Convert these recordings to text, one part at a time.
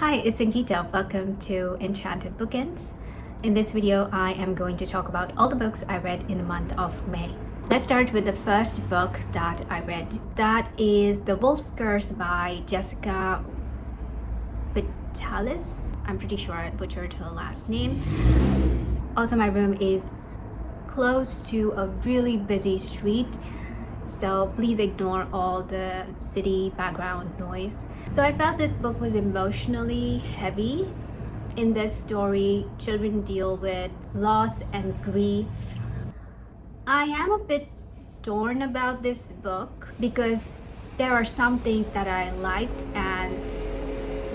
Hi, it's Ankita. Welcome to Enchanted Bookends. In this video, I am going to talk about all the books I read in the month of May. Let's start with the first book that I read. That is The Wolf's Curse by Jessica Vitalis. I'm pretty sure I butchered her last name. Also, my room is close to a really busy street, so please ignore all the city background noise. So I felt this book was emotionally heavy. In this story, children deal with loss and grief. I am a bit torn about this book because there are some things that I liked and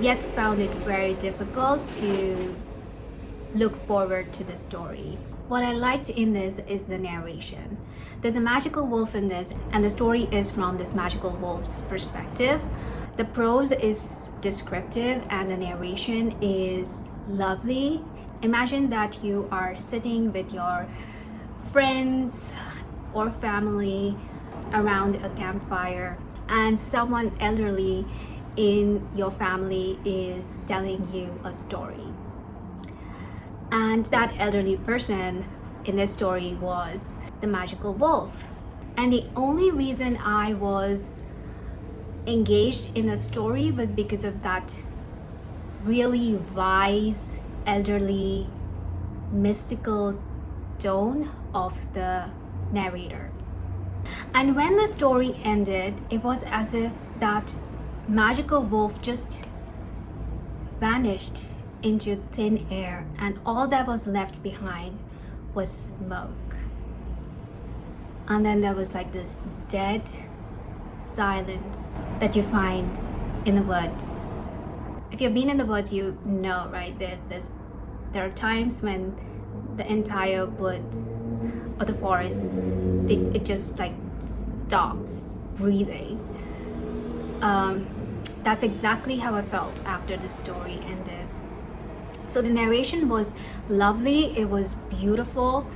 yet found it very difficult to look forward to the story. What I liked in this is the narration. There's a magical wolf in this, and the story is from this magical wolf's perspective. The prose is descriptive and the narration is lovely. Imagine that you are sitting with your friends or family around a campfire, and someone elderly in your family is telling you a story. And that elderly person in this story was the magical wolf. And the only reason I was engaged in the story was because of that really wise, elderly, mystical tone of the narrator. And when the story ended, it was as if that magical wolf just vanished into thin air, and all that was left behind was smoke. And then there was like this dead silence that you find in the woods. If you've been in the woods, you know, right? There are times when the entire woods or the forest, it just like stops breathing. That's exactly how I felt after the story ended. So the narration was lovely, it was beautiful,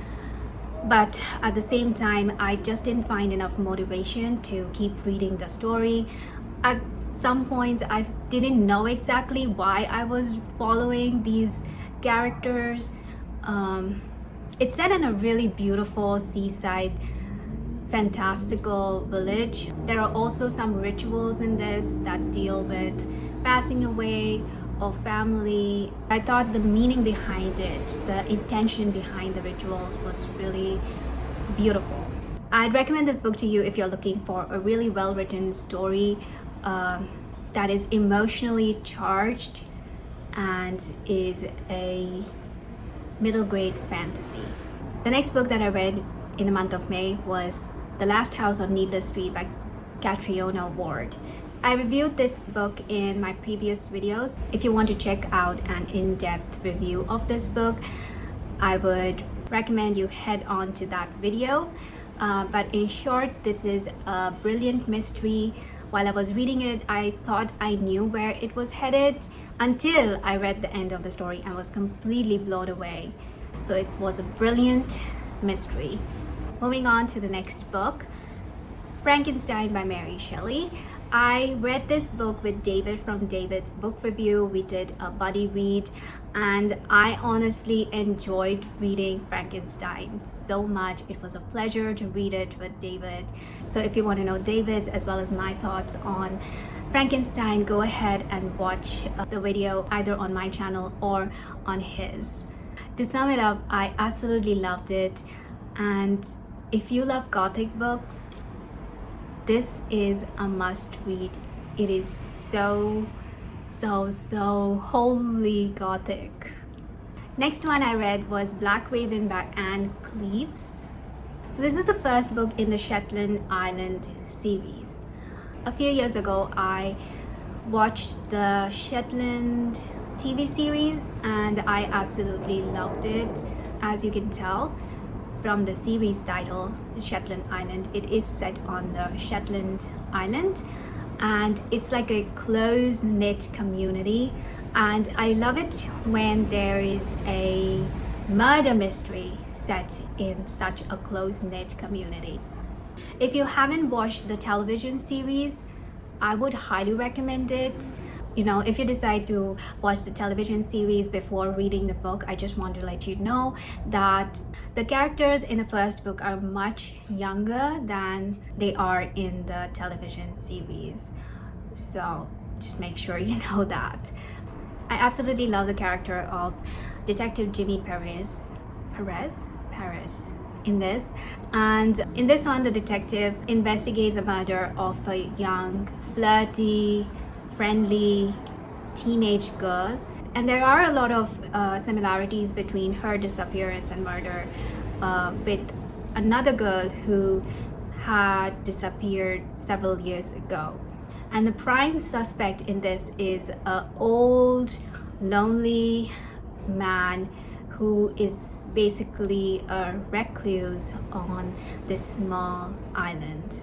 but at the same time, I just didn't find enough motivation to keep reading the story. At some points, I didn't know exactly why I was following these characters. It's set in a really beautiful seaside, fantastical village. There are also some rituals in this that deal with passing away or family. I thought the meaning behind it, the intention behind the rituals was really beautiful. I'd recommend this book to you if you're looking for a really well-written story that is emotionally charged and is a middle grade fantasy. The next book that I read in the month of May was The Last House on Needless Street by Catriona Ward. I reviewed this book in my previous videos. If you want to check out an in-depth review of this book, I would recommend you head on to that video. But in short, this is a brilliant mystery. While I was reading it, I thought I knew where it was headed until I read the end of the story and was completely blown away. So it was a brilliant mystery. Moving on to the next book, Frankenstein by Mary Shelley. I read this book with David from David's Book Review. We did a buddy read, and I honestly enjoyed reading Frankenstein so much. It was a pleasure to read it with David. So if you want to know David's as well as my thoughts on Frankenstein, go ahead and watch the video either on my channel or on his. To sum it up, I absolutely loved it, and if you love Gothic books, this is a must read. It is so wholly Gothic. Next one I read was Black Raven by Anne Cleves. So this is the first book in the Shetland Island series. A few years ago, I watched the Shetland TV series and I absolutely loved it. As you can tell from the series title, Shetland Island, it is set on the Shetland Island, and it's like a close-knit community, and I love it when there is a murder mystery set in such a close-knit community. If you haven't watched the television series, I would highly recommend it. if you decide to watch the television series before reading the book, I just want to let you know that the characters in the first book are much younger than they are in the television series. So just make sure you know that. I absolutely love the character of Detective Jimmy Perez in this. And in this one, the detective investigates a murder of a young, flirty, friendly teenage girl. And there are a lot of similarities between her disappearance and murder with another girl who had disappeared several years ago. And the prime suspect in this is an old, lonely man who is basically a recluse on this small island.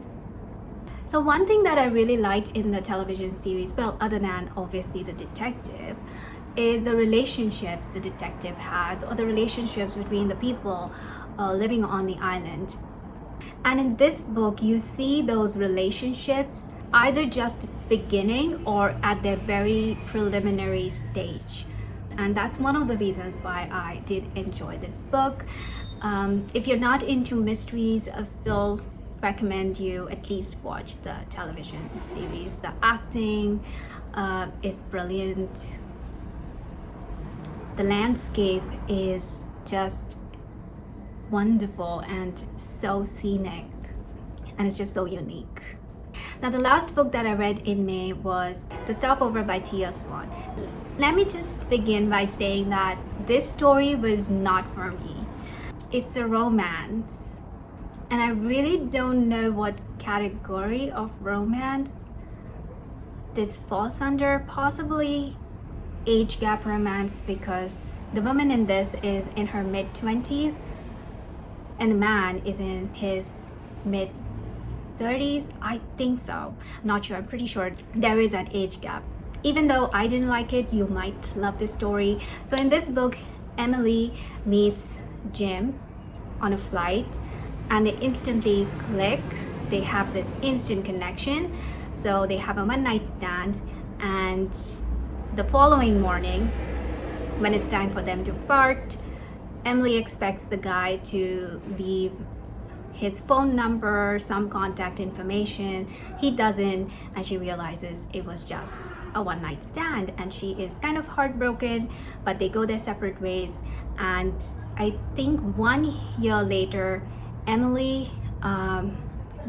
So one thing that I really liked in the television series, well, other than obviously the detective, is the relationships the detective has, or the relationships between the people living on the island. And in this book, you see those relationships either just beginning or at their very preliminary stage. And that's one of the reasons why I did enjoy this book. If you're not into mysteries, I still recommend you at least watch the television series. The acting is brilliant. The landscape is just wonderful and so scenic, and it's just so unique. Now, the last book that I read in May was The Stopover by Tia Swan. Let me just begin by saying that this story was not for me. It's a romance, and I really don't know what category of romance this falls under. Possibly age gap romance, because the woman in this is in her mid-20s and the man is in his mid-30s. I think so. Not sure. I'm pretty sure there is an age gap. Even though I didn't like it, you might love this story. So in this book, Emily meets Jim on a flight and they instantly click. They have this instant connection. So they have a one-night stand, and the following morning, when it's time for them to part, Emily expects the guy to leave his phone number, some contact information. He doesn't, and she realizes it was just a one-night stand, and she is kind of heartbroken, but they go their separate ways. And I think 1 year later, Emily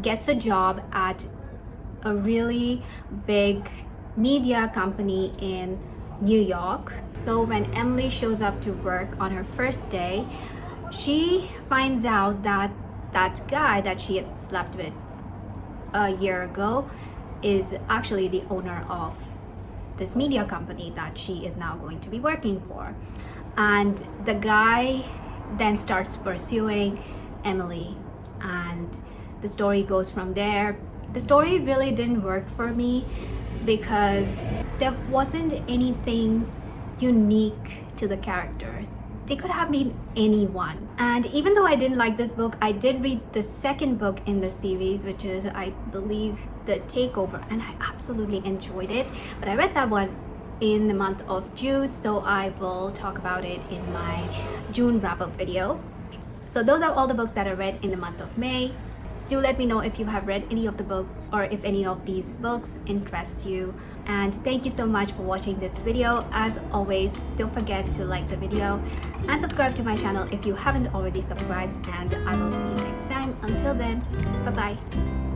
gets a job at a really big media company in New York. So when Emily shows up to work on her first day, she finds out that that guy that she had slept with a year ago is actually the owner of this media company that she is now going to be working for. And the guy then starts pursuing Emily, and the story goes from there. The story really didn't work for me because there wasn't anything unique to the characters. They could have been anyone. And even though I didn't like this book, I did read the second book in the series, which is, I believe, The Takeover, and I absolutely enjoyed it. But I read that one in the month of June, so I will talk about it in my June wrap-up video. So those are all the books that I read in the month of May. Do let me know if you have read any of the books or if any of these books interest you. And thank you so much for watching this video. As always, don't forget to like the video and subscribe to my channel if you haven't already subscribed. And I will see you next time. Until then, bye-bye.